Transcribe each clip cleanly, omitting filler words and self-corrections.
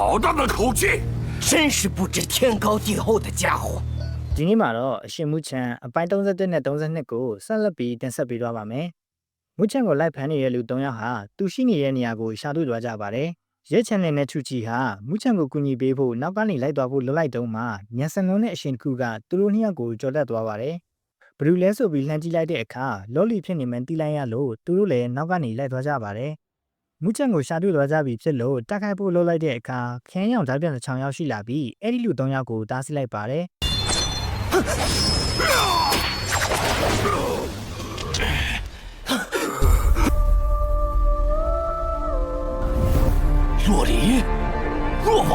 好大的口气！真是不知天高地厚的家伙。 ဒီနေ့မှာတော့အရှင်မူချန်အပိုင်း31နဲ့32ကိုဆက်လက်ပြီးတင်ဆက်ပေးသွားပါမယ်။မူချန်ကိုလိုက်ဖမ်းနေတဲ့လူ3ယောက်ဟာသူရှိနေတဲ့နေရာကိုရှာတွေ့သွားကြပါတယ်။ရဲချန်နယ်နဲ့ချူချီဟာမူချန်ကိုကူညီပေးဖို့နောက်ကနေလိုက်သွားဖို့လွတ်လိုက်တုန်းမှာညံစံလုံးနဲ့အရှင်တစ်ခုကသူတို့နှစ်ယောက်ကိုကြော်တက်သွားပါတယ်။ဘလူးလဲဆိုပြီးလှမ်းကြည့်လိုက်တဲ့အခါလော်လီဖြစ်နေမှန်းသိလိုက်ရလို့သူတို့လည်းနောက်ကနေလိုက်သွားကြပါတယ်။မူချန်ကိုရှာတွေ့သွားကြပြီဖြစ်လို့တိုက်ခိုက်ဖို့လုပ်လိုက်တဲ့အခါခရမ်းရောင်ဓာတ်ပြန်တစ်ချောင်းရောက်ရှိလာပြီးအဲ့ဒီလူ3ယောက်ကိုတားဆီးလိုက်ပါတယ်။ 洛里，洛王，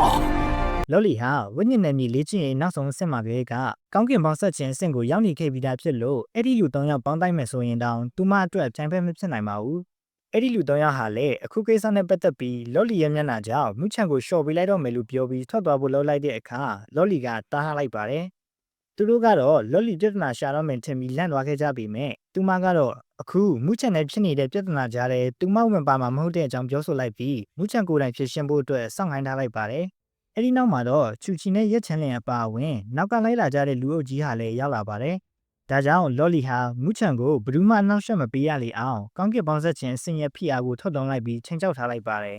လော်လီဟာဝိညာဉ်နယ်မြေလေ့ကျင့်ရေးနောက်ဆုံးအဆင့်မှာကလေးကကောင်းကင်ပေါင်းဆက်ခြင်းအဆင့်ကိုရောက်နေခဲ့ပြီးသားဖြစ်လို့အဲ့ဒီလူ3ယောက်ပေါင်းတိုက်မယ်ဆိုရင်တောင်သူမအတွက်ပြိုင်ဖက်မဖြစ်နိုင်ပါဘူး။အဲ့ဒီလူ3ယောက်ဟာလည်းအခုကိစ္စနဲ့ပတ်သက်ပြီးလော်လီရဲ့မျက်နှာကြောင့်မူချန်ကိုရှော့ပေးလိုက်တော့မယ်လို့ပြောပြီးထွက်သွားဖို့လှုပ်လိုက်တဲ့အခါလော်လီကတားထားလိုက်ပါတယ်။သူတို့ကတော့လော်လီပြဿနာရှာတော့မယ်ထင်ပြီးလန့်သွားခဲ့ကြပြီမဲ့သူမကတော့အခုမူချန်နဲ့ဖြစ်နေတဲ့ပြဿနာကြားထဲသူမဝင်ပါမှာမဟုတ်တဲ့အကြောင်းပြောဆိုလိုက်ပြီးမူချန်ကိုယ်တိုင်ဖြစ်ရှင်းဖို့အတွက်စောင့်ခိုင်းထားလိုက်ပါတယ်။ အဲ့ဒီနောက်မှာတော့ချူချီနဲ့ရက်ချန်လင်အပါအဝင်နောက်ကလိုက်လာကြတဲ့လူအုပ်ကြီးဟာလည်းရောက်လာပါတယ်။ဒါကြောင့်လော်လီဟာမူချန်ကိုဘယ်သူမှနောက်ဆက်မပေးရလေအောင်ကောင်းကင်ပေါင်းဆက်ခြင်းအစင်ရဲ့ဖိအားကိုထုတ်တုံးလိုက်ပြီးချိန်ချောက်ထားလိုက်ပါတယ်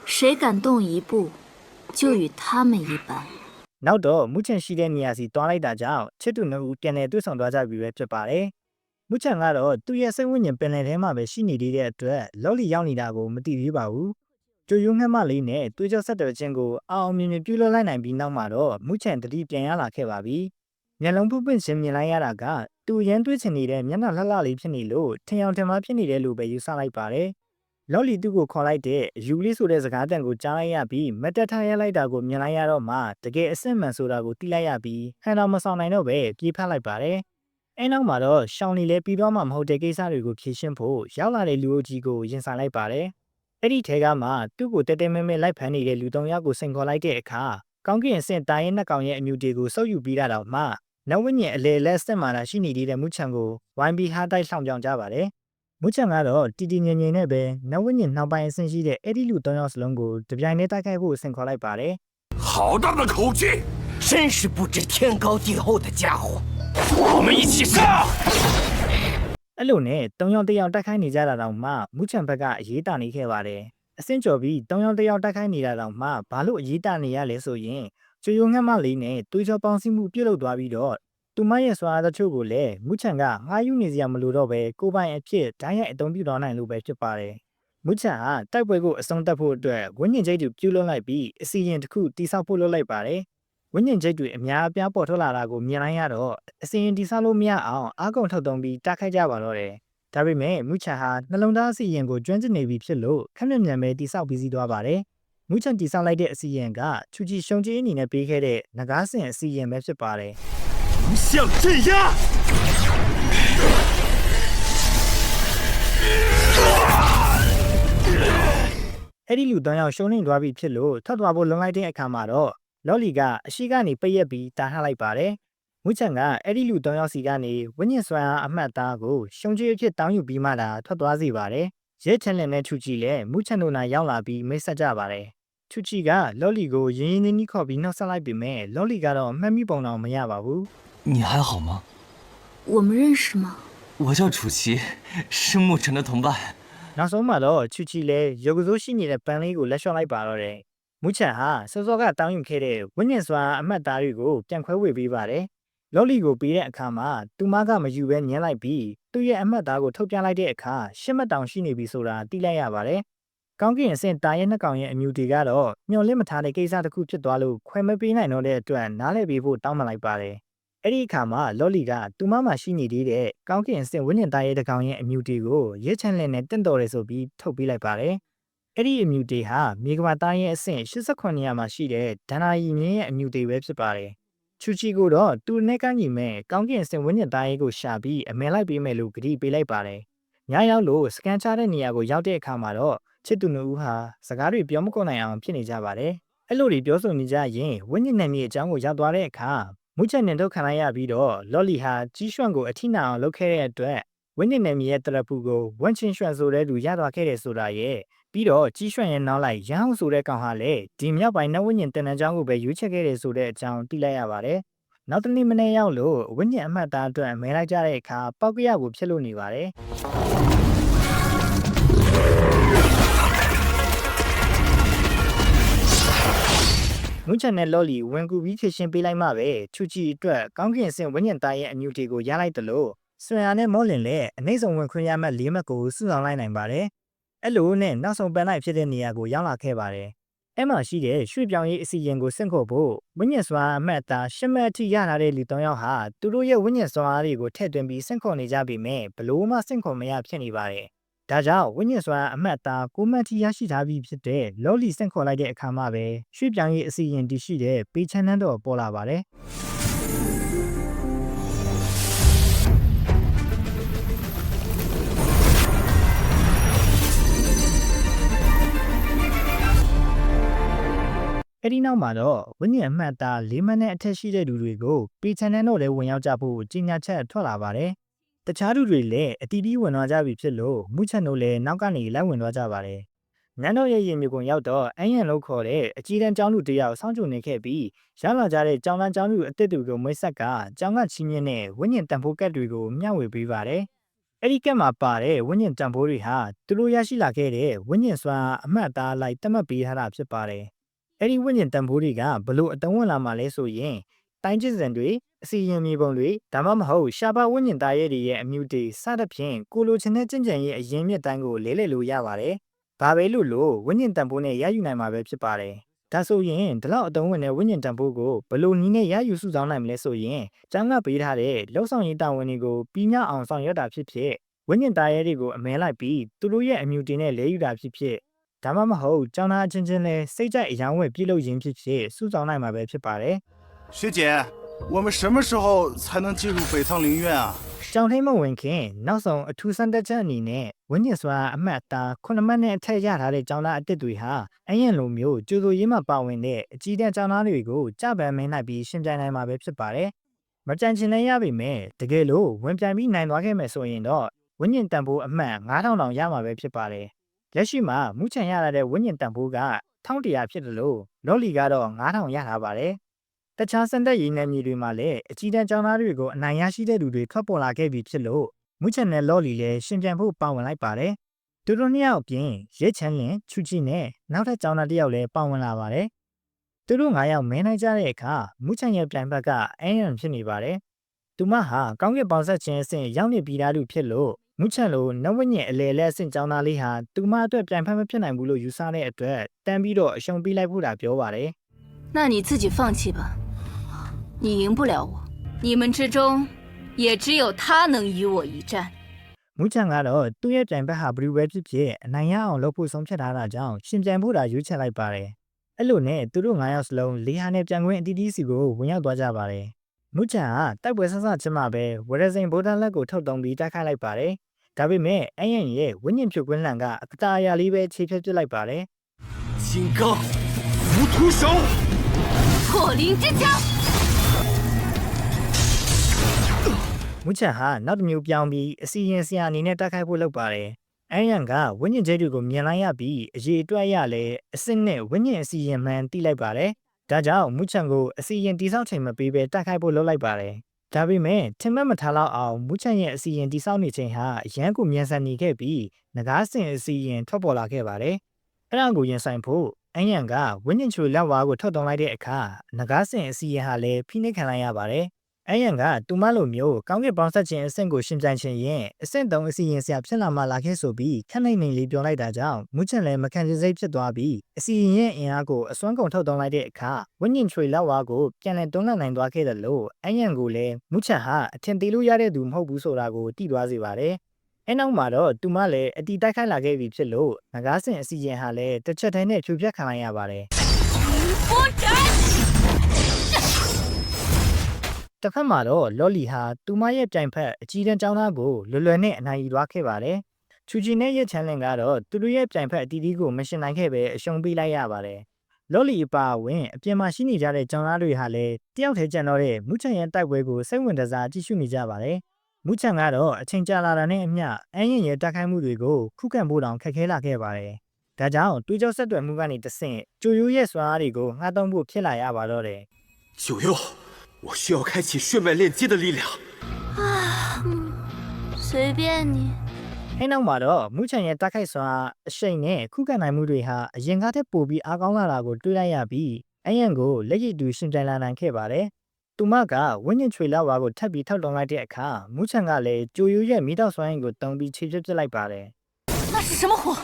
谁敢动一步，就与他们一般。 ။နောက်တော့မူချန်ရှိတဲ့နေရာစီတွားလိုက်တာကြောင့်ချစ်သူနှစ်ဦးပြန်လည်တွေ့ဆုံသွားကြပြီပဲဖြစ်ပါတယ်။မူချန်ကတော့သူ့ရဲ့စိတ်ဝိညာဉ်ပင်လယ်ထဲမှာပဲရှိနေသေးတဲ့အတွက်လော်လီရောက်နေတာကိုမသိသေးပါဘူး။ ကျိုယုံငှက်မလေးနဲ့တွေးကြောဆက်တဲ့ချင်းကိုအောင်မြင်မြင်ပြုလုပ်လိုက်နိုင်ပြီးနောက်မှာတော့မူချန်တတိပြန်ရလာခဲ့ပါပြီ။မျက်လုံးပုတ်ပွင့်ချင်းမြင်လိုက်ရတာကသူရန်တွေးချင်နေတဲ့မျက်နှာလှလှလေးဖြစ်နေလို့ထင်အောင်ထင်မှားဖြစ်နေတယ်လို့ပဲယူဆလိုက်ပါတယ်။လော်လီသူ့ကိုခေါ်လိုက်တဲ့အယူလေးဆိုတဲ့စကားတန်ကိုကြားလိုက်ရပြီးမတက်ထရလိုက်တာကိုမြင်လိုက်ရတော့မှတကယ်အစစ်မှန်ဆိုတာကိုသိလိုက်ရပြီးဟန်တော်မဆောင်နိုင်တော့ပဲပြေးဖက်လိုက်ပါတယ်။အဲနောက်မှာတော့ရှောင်းလီလည်းပြီးတော့မှမဟုတ်တဲ့ကိစ္စတွေကိုဖြေရှင်းဖို့ရောက်လာတဲ့လူအုပ်ကြီးကိုရင်ဆိုင်လိုက်ပါတယ်။ အဲ့ဒီထဲကမှသူ့ကိုတဲတဲမဲမဲလိုက်ဖမ်းနေတဲ့လူ3ယောက်ကိုစိန်ခေါ်လိုက်တဲ့အခါကောင်းကင်အဆင့်တာရင်နှက်ကောင်ရဲ့အမြူတွေကိုစုပ်ယူပြီးတာတော့မှနဝိညာဉ်အလေလက်စက်မာတာရှိနေသေးတဲ့မူချန်ကိုဝိုင်းပြီးဟားတိုက်ဆောင်ပြောင်ကြပါတယ်။မူချန်ကတော့တီတီငင်ငင်နဲ့ပဲနဝိညာဉ်နှောက်ပိုင်းအဆင့်ရှိတဲ့အဲ့ဒီလူ3ယောက်စလုံးကိုတပြိုင်တည်းတိုက်ခိုက်ဖို့ဆင်ခေါ်လိုက်ပါတယ် 好大的口气！真是不知天高地厚的家伙。我们一起上！ ။အဲ့လိုနဲ့3ယောက်1ယောက်တိုက်ခိုက်နေကြတာတော့မှမူချန်ဘက်ကအရေးတာနေခဲ့ပါတယ်။အဆင့်ကျော်ပြီး3ယောက်1ယောက်တိုက်ခိုက်နေတာတော့မှဘာလို့အရေးတာနေရလဲဆိုရင်ကျိုယုံငှက်မလေးနဲ့တွေးကြောပေါင်းစည်းမှုပြုတ်လုသွားပြီးတော့သူမရဲ့စွာတချို့ကိုလည်းမူချန်ကငှားယူနေစရာမလိုတော့ပဲကိုပိုင်အဖြစ်ဓာတ်ရိုက်အသုံးပြုတော်နိုင်လို့ပဲဖြစ်ပါတယ်။မူချန်ဟာတိုက်ပွဲကိုအဆုံးသတ်ဖို့အတွက်ဝိညာဉ်ကျိတ်တွေပြုတ်လွှတ်လိုက်ပြီးအစီရင်တစ်ခုတိစောက်ဖို့လုပ်လိုက်ပါတယ်။ဝိညာဉ်ကျိတ်တွေအများအပြားပေါ်ထွက်လာတာကိုမြင်လိုက်ရတော့အစီရင်တိစောက်လို့မရအောင်အားကုန်ထုတ်သုံးပြီးတိုက်ခိုက်ကြပါတော့တယ်။ဒါပေမဲ့မူချန်ဟာနှလုံးသားအစီရင်ကိုကျွမ်းကျင်နေပြီဖြစ်လို့ခက်မြက်မြန်ပဲတိစောက်ပြီးစီးသွားပါတယ်။မူချန်တိစောက်လိုက်တဲ့အစီရင်ကချူချီရှုံကြီးအနေနဲ့ပေးခဲ့တဲ့ငကားစင်အစီရင်ပဲဖြစ်ပါတယ်။ 无相镇压！ အဲ့ဒီလူ3ယောက်ရှုံးနေသွားပြီဖြစ်လို့ထွက်သွားဖို့လုံလိုက်တဲ့အခါမှာတော့လော်လီကအရှိကနေပိတ်ရက်ပြီးတားထားလိုက်ပါတယ်။မူချန်ကအဲ့ဒီလူ3ယောက်စီကနေဝိညာဉ်စွမ်းအားအမှတ်သားကိုရှုံကြီးအဖြစ်တောင်းယူပြီးမှသာထွက်သွားစေပါတယ်။ရဲချန်လင်နဲ့ချူချီလည်းမူချန်တို့နာရောက်လာပြီးမိတ်ဆက်ကြပါတယ်။ချူချီကလော်လီကိုရင်းရင်းနှီးနှီးခေါ်ပြီးနှုတ်ဆက်လိုက်ပေမဲ့လော်လီကတော့မှတ်မိပုံတော့မရပါဘူး 你还好吗？我们认识吗？我叫楚奇，是牧尘的同伴。 ။နောက်ဆုံးမှာတော့ချူချီလည်းရုပ်ကစိုးရှိနေတဲ့ပန်းလေးကိုလက်လျှော့လိုက်ပါတော့တယ်။မူချန်ဟာစောစောကတောင်းယူခဲ့တဲ့ဝိညာဉ်စွမ်းအားအမှတ်သားတွေကိုပြန်ခွဲဝေပေးပါတယ်။လော်လီကိုပေးတဲ့အခါမှာသူမကမယူဘဲညှင်းလိုက်ပြီးသူ့ရဲ့အမှတ်သားကိုထုတ်ပြလိုက်တဲ့အခါရှစ်မှတ်တောင်ရှိနေပြီဆိုတာသိလိုက်ရပါတယ်။ကောင်းကင်အဆင့်တာရဲ့နှစ်ကောင်ရဲ့အမြူတွေကတော့မျော်လင့်မထားတဲ့ကိစ္စတစ်ခုဖြစ်သွားလို့ခွဲမပေးနိုင်တော့တဲ့အတွက်နားလည်ပေးဖို့တောင်းပန်လိုက်ပါတယ်။အဲ့ဒီအခါမှာလော်လီကသူမမှရှိနေသေးတဲ့ကောင်းကင်အဆင့်ဝိညာဉ်သားရဲ့တစ်ကောင်ရဲ့အမြူတွေကိုရဲချန်လင်နဲ့တင့်တော်တယ်ဆိုပြီးထုတ်ပေးလိုက်ပါတယ်။အဲ့ဒီအမြူတွေဟာမြေကမ္ဘာသားရဲ့အဆင့်89နေရာမှာရှိတဲ့ဒဏ္ဍာရီမြင်းရဲ့အမြူတွေပဲဖြစ်ပါတယ်။ချူချီကိုတော့သူနဲ့ကညီမဲ့ကောင်းကင်အဆင့်ဝိညာဉ်သားရဲ့ကိုရှာပြီးအမဲလိုက်ပေးမယ်လို့ကတိပေးလိုက်ပါတယ်။ညရောက်လို့စကန်ချတဲ့နေရာကိုရောက်တဲ့အခါမှာတော့ချစ်သူနှစ်ဦးဟာစကားတွေပြောမကုန်နိုင်အောင်ဖြစ်နေကြပါတယ်။အဲ့လိုတွေပြောဆိုနေကြရင်ဝိညာဉ်နယ်မြေအကြောင်းကိုရောက်သွားတဲ့အခါမူချန်နဲ့တော့ခံလိုက်ရပြီးတော့လော်လီဟာကြီးရွှန့်ကိုအထိနာအောင်လုပ်ခဲ့တဲ့အတွက်ဝိညာဉ်နယ်မြေရဲ့တရပူကိုဝမ်ချင်းရွှန့်ဆိုတဲ့သူရသွားခဲ့တယ်ဆိုတာရဲ့ပ ပြီးတော့ကြီးရွှံ့ရဲ့နောက်လိုက်ရန်အောင်ဆိုတဲ့ကောင်ဟာလည်းဒီမြောက်ပိုင်းနဝဉ္ဉ္တန်တန်းကျောင်းကိုပဲရွေးချယ်ခဲ့တယ်ဆိုတဲ့အကြောင်းသိလိုက်ရပါတယ်။နောက်တစ်နေ့မနေ့ရောက်လို့ဝဉ္ဉ္အမှတ်သားအတွက်မဲလိုက်ကြတဲ့အခါပောက်ကရကိုဖြစ်လို့နေပါတယ်။မူချန်နဲ့လော်လီဝင်ကူပြီးဖြည့်ရှင်းပေးလိုက်မှပဲချူချီအတွက်ကောင်းကင်ဆင်ဝဉ္ဉ္သားရဲ့အညူတီကိုရလိုက်တယ်လို့ဆွေရနဲ့မောလင်လည်းအနှိမ့်ဆုံးဝင်ခွင့်ရမှတ်၄မှတ်ကိုစုဆောင်လိုက်နိုင်ပါတယ်။အဲ့လိုနဲ့နောက်ဆုံးပန်းလိုက်ဖြစ်တဲ့နေရာကိုရောက်လာခဲ့ပါတယ်။အဲ့မှာရှိတဲ့ရွှေပြောင်ရေးအစီရင်ကိုစင့်ခေါ်ဖို့ဝဉ္ဉ္စွာအမှတ်သား၈မှတ်အထိရလာတဲ့လူ၃ယောက်ဟာသူတို့ရဲ့ဝဉ္ဉ္စွာတွေကိုထည့်သွင်းပြီးစင့်ခေါ်နေကြပြီမဲ့ဘလို့မှစင့်ခေါ်မရဖြစ်နေပါတယ်။ဒါကြောင့်ဝဉ္ဉ္စွာအမှတ်သား၉မှတ်ထိရရှိထားပြီးဖြစ်တဲ့လော်လီစင့်ခေါ်လိုက်တဲ့အခါမှာပဲရွှေပြောင်ရေးအစီရင်တည်ရှိတဲ့ပေချန်နန်းတော်ပေါ်လာပါတယ်။အဲ့ဒီနောက်မှာတော့ဝဉ္ဉ္အမှတ်သား၄မှတ်နဲ့အထက်ရှိတဲ့လူတွေကိုပေချန်နန်းတော်လည်းဝင်ရောက်ကြဖို့ကြီးညာချက်ထွက်လာပါတယ်။တခြားသူတွေလည်းအတီးတီးဝင်သွားကြပြီဖြစ်လို့မူချန်တို့လည်းနောက်ကနေလိုက်ဝင်သွားကြပါတယ်။နန်းတော်ရဲ့ရင်မြေကွန်ရောက်တော့အယံလို့ခေါ်တဲ့အကြီးတန်းကျောင်းသူတယောက်စောင့်ကြိုနေခဲ့ပြီးရောက်လာကြတဲ့ကျောင်းသားကျောင်းသူအစ်စ်တွေကိုမွေးဆက်ကကျောင်းကချင်းမြင့်နဲ့ဝဉ္ဉ္တန်ဖိုးကတ်တွေကိုမျှဝေပေးပါတယ်။အဲ့ဒီကတ်မှာပါတဲ့ဝဉ္ဉ္တန်ဖိုးတွေဟာသူတို့ရရှိလာခဲ့တဲ့ဝဉ္ဉ္စွာအမှတ်သားလိုက်သတ်မှတ်ပေးထားတာဖြစ်ပါတယ်။အဲ့ဒီဝဉ္ဉ္တန်ဖိုးတွေကဘလို့အတုံးဝင်လာမှလဲဆိုရင်တိုင်းကျစ်စံတွေအစီရင်မြေပုံတွေဒါမှမဟုတ်ရှားပါဝဉ္ဉ္သားရဲ့တွေရဲ့အမြူတွေစသဖြင့်ကိုလိုချင်တဲ့ကြင်ကြံရဲ့အရင်မြစ်တိုင်းကိုလဲလှယ်လို့ရပါတယ်။ဘာပဲလို့ဝဉ္ဉ္တန်ဖိုးနဲ့ရယူနိုင်မှာပဲဖြစ်ပါတယ်။ဒါဆိုရင်ဒီလောက်အတုံးဝင်တဲ့ဝဉ္ဉ္တန်ဖိုးကိုဘလို့နည်းနဲ့ရယူစုဆောင်နိုင်မလဲဆိုရင်ကျောင်းကပေးထားတဲ့လောက်ဆောင်ရေးတာဝန်တွေကိုပြီးမြောက်အောင်ဆောင်ရွက်တာဖြစ်ဖြစ်ဝဉ္ဉ္သားရဲ့တွေကိုအမဲလိုက်ပြီးသူတို့ရဲ့အမြူတွေနဲ့လဲယူတာဖြစ်ဖြစ်ဒါမှမဟုတ်ကျောင်းသားအချင်းချင်းလဲစိတ်ကြိုက်အယောင်းဝယ်ပြုလုပ်ရင်းဖြစ်ဖြစ်စုဆောင်နိုင်မှာပဲဖြစ်ပါတယ်学姐，我们什么时候才能进入北苍陵院啊？ ကျောင်းထိမဝင်ခင်နောက်ဆုံးအထူးစံတက်ချက်အနေနဲ့ဝဉ္ဉ္စွာအမှတ်သား9မှတ်နဲ့အထက်ရထားတဲ့ကျောင်းသားအစ်စ်တွေဟာအရင်လိုမျိုးကျိုးစိုးရေးမှာပါဝင်တဲ့အကြီးတန်းကျောင်းသားတွေကိုကြပန်းမင်းနိုင်ပြီးရှင်းပြနိုင်မှာပဲဖြစ်ပါတယ်။မကြံချင်လည်းရပြီမဲ့တကယ်လို့ဝင်ပြိုင်ပြီးနိုင်သွားခဲ့မယ်ဆိုရင်တော့ဝဉ္ဉ္တန်ဖိုးအမှတ်9000တောင်ရမှာပဲဖြစ်ပါတယ်။လက်ရှိမှာမူချန်ရလာတဲ့ဝဉ္ဉ္တန်ဖိုးက1100ဖြစ်တယ်လို့လော်လီကတော့9000ရထားပါတယ်။တခြားစံတက်ရည်နယ်မြေတွေမှာလည်းအကြီးတန်းကျောင်းသားတွေကိုအနိုင်ရရှိတဲ့လူတွေထွက်ပေါ်လာခဲ့ပြီဖြစ်လို့မူချန်နဲ့လော်လီလည်းရှင်ပြန်ဖို့ပါဝင်လိုက်ပါတယ်။သူတို့နှစ်ယောက်အပြင်ရဲချန်လင်ချူချီနဲ့နောက်ထပ်ကျောင်းသားတစ်ယောက်လည်းပါဝင်လာပါတယ်။သူတို့9ယောက်မဲနိုင်ကြတဲ့အခါမူချန်ရဲ့ပြိုင်ဘက်ကအန်ရန်ဖြစ်နေပါတယ်။သူမဟာကောင်းကင်ပေါင်ဆက်ခြင်းအဆင့်ရောက်နေပြီးသားလူဖြစ်လို့မူချန်လိုနဝဉ္ဉ္အလေလက်အဆင့်ကျောင်းသားလေးဟာသူမအတွက်ပြိုင်ဖက်မဖြစ်နိုင်ဘူးလို့ယူဆတဲ့အတွက်တန်းပြီးတော့အရှုံးပေးလိုက်ဖို့တာပြောပါတယ်“那你自己放弃吧。你赢不了我，你们之中也只有他能与我一战。”မူချန်ကတော့သူ့ရဲ့ပြိုင်ဘက်ဟာဘယ်သူပဲဖြစ်ဖြစ်အနိုင်ရအောင်လုပ်ဖို့ဆုံးဖြတ်ထားတာကြောင့်ရှင်ပြိုင်ဖို့တာရွေးချယ်လိုက်ပါတယ်။အဲ့လိုနဲ့သူတို့9ယောက်စလုံးလေဟာနဲ့ပြန်ခွင့်အတီးတီးစီကိုဝင်ရောက်သွားကြပါတယ်။မူချန်ကတိုက်ပွဲဆဆချင်းမှပဲဝရစိန်ဗိုလ်တပ်လက်ကိုထုတ်တုံးပြီးတိုက်ခိုက်လိုက်ပါတယ်။ဒါပေမဲ့အန်ရန်ရဲ့ဝဉ္ဉ္ဖြုတ်ကွင်းလှန်ကအတားအရာလေးပဲခြေဖြတ်ပစ်လိုက်ပါတယ်金刚无徒手，破灵之枪。မူချန်ဟာနောက်တစ်မျိုးပြောင်းပြီးအစီရင်ဆရာအနေနဲ့တိုက်ခိုက်ဖို့လုပ်ပါတယ်။အန်ရန်ကဝဉ္ဉ္ကျဲတွေကိုမြင်လိုက်ရပြီးအရေးအတွက်ရလဲအစစ်နဲ့ဝဉ္ဉ္အစီရင်မှန်တိလိုက်ပါတယ်။ဒါကြောင့်မူချန်ကိုအစီရင်တိဆောက်ချိန်မပေးဘဲတိုက်ခိုက်ဖို့လုပ်လိုက်ပါတယ်။ဒါပေမဲ့ထင်မှတ်မထားလောက်အောင်မူချန်ရဲ့အစီရင်တိဆောက်နေချိန်ဟာအရန်ကိုမြန်ဆန်နေခဲ့ပြီးငကားစင်အစီရင်ထွက်ပေါ်လာခဲ့ပါတယ်။အဲ့ဒါကိုရင်ဆိုင်ဖို့အန်ရန်ကဝဉ္ဉ္ချိုလက်ဝါးကိုထုတ်တုံးလိုက်တဲ့အခါငကားစင်အစီရင်ဟာလည်းဖိနှိပ်ခံလိုက်ရပါတယ်။အန်ရန်ကတူမလိုမျိုးကောင်းကင်ပေါင်းဆက်ခြင်းအဆင့်ကိုရှင်ပြိုင်ခြင်းရင်အဆင့်3အစီရင်ဆရာဖြစ်လာမှလာခဲ့ဆိုပြီးခက်နိုင်နေလေးပြောလိုက်တာကြောင့်မူချန်လည်းမခံချင်စိတ်ဖြစ်သွားပြီးအစီရင်ရဲ့အင်အားကိုအစွမ်းကုန်ထုတ်တုံးလိုက်တဲ့အခါဝဉ္ဉ္ချိုလက်ဝါးကိုပြန်လည်တွန်းလှန်နိုင်သွားခဲ့တယ်လို့အန်ရန်ကိုလည်းမူချန်ဟာအထင်သေးလို့ရတဲ့သူမဟုတ်ဘူးဆိုတာကိုသိသွားစေပါတယ်။အဲ့နောက်မှာတော့တူမလည်းအတီတိုက်ခိုက်လာခဲ့ပြီဖြစ်လို့ငကားစင်အစီရင်ဟာလည်းတစ်ချက်တည်းနဲ့ဖြိုဖျက်ခံလိုက်ရပါတယ်။တစ်ဖက်မှာတော့လော်လီဟာတူမရဲ့ပြိုင်ဖက်အကြီးတန်းကျောင်းသားကိုလွယ်လွယ်နဲ့အနိုင်ယူသွားခဲ့ပါတယ်။ချူချီနဲ့ရဲ့ချန်လင်ကတော့သူတို့ရဲ့ပြိုင်ဖက်အတီးတီးကိုမရှင်နိုင်ခဲ့ပဲအရှုံးပေးလိုက်ရပါတယ်။လော်လီအပါအဝင်အပြင်မှာရှိနေကြတဲ့ကျောင်းသားတွေဟာလည်းတယောက်တည်းကျန်တော့တဲ့မူချန်ရဲ့တိုက်ပွဲကိုစိတ်ဝင်စားကြည့်ရှုနေကြပါတယ်။မူချန်ကတော့အချိန်ကြာလာတာနဲ့အမျှအန်ရင်ရဲ့တိုက်ခိုက်မှုတွေကိုခုခံဖို့တောင်ခက်ခဲလာခဲ့ပါတယ် ဒါကြောင့်တွေးကြောဆက်တွယ်မှုကနေတဆင့်ကျိုယိုရဲ့စွမ်းအားတွေကိုငှားသုံးဖို့ဖြစ်လာရပါတော့တယ် 九幽，我需要开启血脉炼基的力量。随便你。 အဲ့နောက်မှာတော့မူချန်ရဲ့တက်ခိုက်စွမ်းအားအရှိန်နဲ့ခုခံနိုင်မှုတွေဟာအရင်ကတည်းပိုပြီးအားကောင်းလာတာကိုတွေ့လိုက်ရပြီးအယံကိုလက်ရည်တူရှင်ပြိုင်လာနိုင်ခဲ့ပါတယ်။သူမကဝင်းညင်ချွေလာဝါကိုထပ်ပြီးထောက်တောင်းလိုက်တဲ့အခါမူချန်ကလည်းကျိုယိုရဲ့မိတော့စွမ်းအင်ကိုတုံးပြီးခြေပြစ်ပစ်လိုက်ပါတယ် 那是什么火？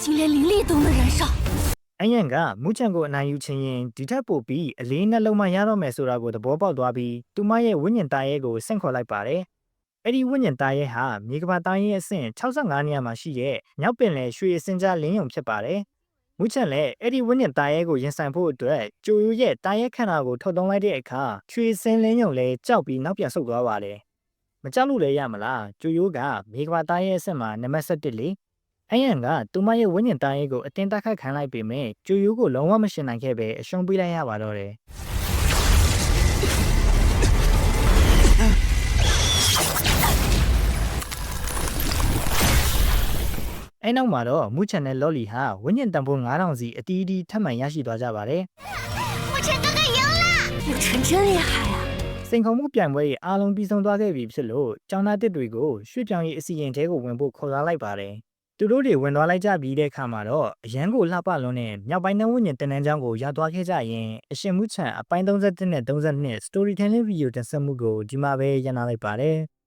竟连灵力都能燃烧！ ။အယံကမူချန်ကိုအနိုင်ယူခြင်းရင်ဒီထက်ပိုပြီးအလေးနှလုံးမရတော့မယ်ဆိုတာကိုသဘောပေါက်သွားပြီးသူမရဲ့ဝင်းညင်သားရဲကိုဆင့်ခေါ်လိုက်ပါတယ်။အဲ့ဒီဝင်းညင်သားရဲဟာမြေကမ္ဘာသားရဲအဆင့်65နေရာမှာရှိတဲ့မြောက်ပင်လယ်ရွှေအစင်ကြားလင်းယုံဖြစ်ပါတယ်။မူချန်လည်းအဲ့ဒီဝင်းညင်သားရဲကိုရင်ဆိုင်ဖို့အတွက်ကျိုယိုရဲ့သားရဲခန္ဓာကိုထုတ်သုံးလိုက်တဲ့အခါရွှေစင်လင်းယုံလည်းကြောက်ပြီးနောက်ပြန်ဆုတ်သွားပါတယ်။မကြောက်လို့လည်းရမလားကျိုယိုကမြေကမ္ဘာသားရဲအဆင့်မှာနံပါတ်7လေအယံကသူမရဲ့ဝင်းညင်သားရဲကိုအတင်းတက်ခတ်ခံလိုက်ပေမဲ့ကျိုယိုကိုလုံးဝမရှင်နိုင်ခဲ့ပဲအရှုံးပေးလိုက်ရပါတော့တယ်။အဲ့နောက်မှာတော့မူချန်နဲ့လော်လီဟာဝင်းညင်တန်ဖိုး9000စီအတီးအတီးထပ်မံရရှိသွားကြပါတယ် 沐晨哥哥赢了！沐晨真厉害啊！ ။စိန်ခုံမှုပြိုင်ပွဲရဲ့အားလုံးပြီးဆုံးသွားခဲ့ပြီဖြစ်လို့ကျောင်းသားတစ်တွေကိုရွှေ့ပြောင်းရေးအစီအရင်တဲကိုဝင်ဖို့ခေါ်လာလိုက်ပါတယ်။သူတို့တွေဝင်သွားလိုက်ကြပြီးတဲ့အခါမှာတော့အရန်ကိုလှပလွန်းတဲ့မြောက်ပိုင်းနှဝင်းညင်တန်တန်းချောင်းကိုရောက်သွားခဲ့ကြရင်အရှင်မူချန်အပိုင်း31နဲ့32 storytelling video တင်ဆက်မှုကိုဒီမှာပဲရန်နာလိုက်ပါတယ်။